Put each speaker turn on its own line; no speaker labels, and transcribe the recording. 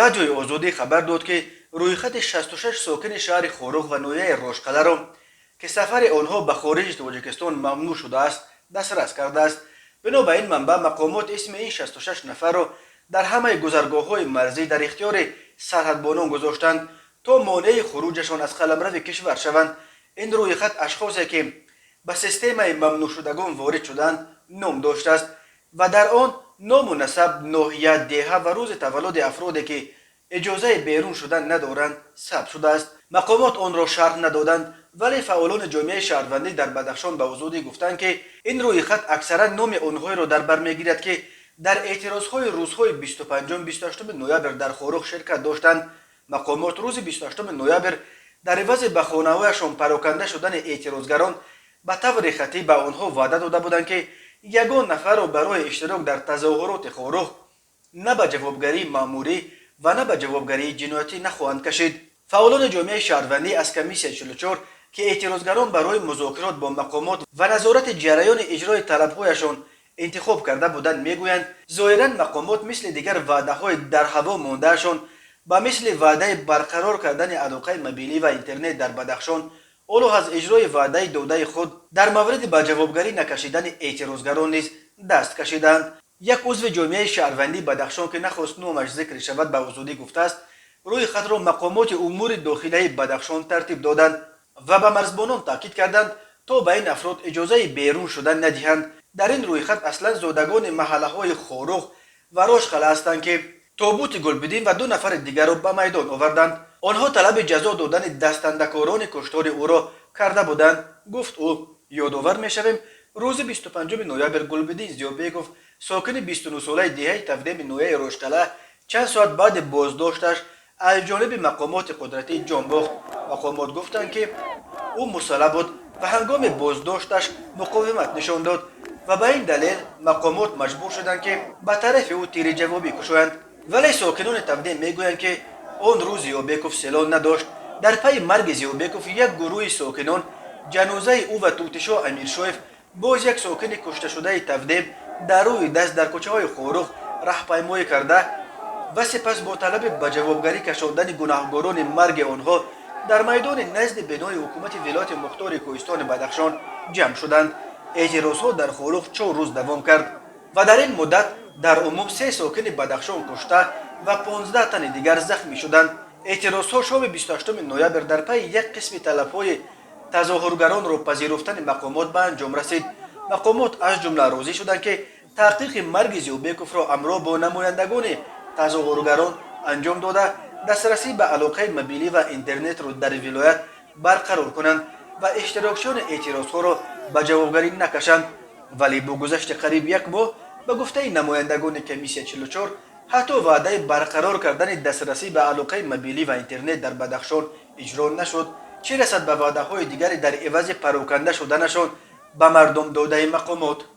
радиои озодӣ хабар дод ки рӯйхати 66 сокини шаҳри Хорух ва ноҳияи Рошқаларо ки сафари онҳо ба хориҷи Тоҷикистон мамнӯъ шудааст, дастрас кардааст. бино ба ин манбаъ мақомот исми ин 66 нафарро дар ҳамаи гузаргоҳҳои марзӣ дар ихтиёри сарҳадбонон гузоштанд, то монеи хуруҷашон аз қаламрави кишвар шаванд. ин рӯйхат ашхосе ки ба системаи мамнӯъшудагон ворид шуданд ном доштааст ва дар он ному насаб, ноҳия, деҳа ва рӯзи таваллуди афроде ки иҷозаи берун шудан надоранд сабт шудааст. мақомот онро шарҳ надоданд, вале фаъолони ҷомеаи шаҳрвандӣ дар Бадахшон ба озодӣ гуфтанд ки ин рӯйхат аксаран номи онҳоеро дар бар мегирад ки дар эътирозҳои рӯзҳои 25-28 ноябр дар Хорух ширкат доштанд. мақомот рӯзи 28 ноябр дар ивази ба хонаҳояшон пароканда шудани эътирозгарон ба таври хатӣ ба онҳо ваъда дода буданд ки ягон нафарро барои иштирок дар тазоҳуроти Хорух на ба ҷавобгарии маъмурӣ ва на ба ҷавобгарии ҷиноятӣ нахоҳанд кашид. фаъолони ҷомеаи шаҳрвандӣ аз комиссияи 44 ки эътирозгарон барои музокирот бо мақомот ва назорати ҷараёни иҷрои талабҳояшон интихоб карда буданд мегӯянд, зоҳиран мақомот мисли дигар ваъдаҳои дар ҳаво мондаашон ба мисли ваъдаи барқарор кардани алоқаи мобилӣ ва интернет дар Бадахшон оло аз иҷрои ваъдаи додаи худ дар мавриди ба ҷавобгарӣ накашидани эътирозгарон низ даст кашиданд. як узви ҷомеаи шаҳрвандӣ Бадахшон ки нахост номаш зикр шавад ба озодӣ гуфтааст, рӯйхатро мақомоти умури дохилаи Бадахшон тартиб доданд ва ба марзбонон таъкид карданд то ба ин афрод иҷозаи берун шудан надиҳанд. дар ин рӯйхат аслан зодагони маҳаллаҳои Хорух ва Рошқала ҳастанд ки Тобути Гулбидин ва ду нафари дигарро ба майдон оварданд. онҳо талаби ҷазо додани дастандакорони куштори ӯро карда буданд, гуфт ӯ. ёдовар мешавем, рӯзи 25 ноябр Гулбидин Зиёбеков, сокини 29-солаи деҳаи Тавдеми ноҳияи Рошқала, чанд соат баъди боздошташ аз ҷониби мақомоти қудратӣ ҷон бохт. мақомот гуфтанд ки ӯ мусаллаҳ буд ва ҳангоми боздошташ муқовимат нишон дод ва ба ин далел мақомот маҷбур шуданд ки ба тарафи ӯ тири ҷавобӣ кушоянд. вале сокинони Тавдем мегӯянд ки он рӯз Зиёбеков силон надошт. дар пайи марги Зиёбеков як гурӯҳи сокинон ҷанозаи ӯ ва Тӯтишоҳ Амиршоев, боз як сокини кушташудаи Тавдем, дар рӯи даст дар кӯчаҳои Хорух раҳпаймоӣ карда ва сипас бо талаби ба ҷавобгарӣ кашондани гунаҳгорони марги онҳо дар майдони назди бинои ҳукумати вилояти мухтори Кӯҳистони Бадахшон ҷамъ шуданд. эътирозҳо дар Хорух 4 рӯз давом кард ва дар ин муддат дар умум 3 сокини Бадахшон кушта ва 15 тани дигар захмӣ шуданд. эътирозҳо шоми 28 ноябр дар пайи як қисми талабҳои тазоҳургаронро пазируфтани мақомот ба анҷом расид. мақомот аз ҷумла розӣ шуданд ки таҳқиқи марги Зиёбековро ҳамроҳ бо намояндагони тазоҳургарон анҷом дода, дастрасӣ ба алоқаи мобилӣ ва интернетро дар вилоят барқарор кунанд ва иштирокчиёни эътирозҳоро ба ҷавобгарӣ накашанд. вале бо гузашти қариб як моҳ ба гуфтаи намояндагони комиссияи 44 ҳатто ваъдаи барқарор кардани дастрасӣ ба алоқаи мобилӣ ва интернет дар Бадахшон иҷро нашуд, чӣ расад ба ваъдаҳои дигаре дар ивази пароканда шуданашон ба мардум додаи мақомот.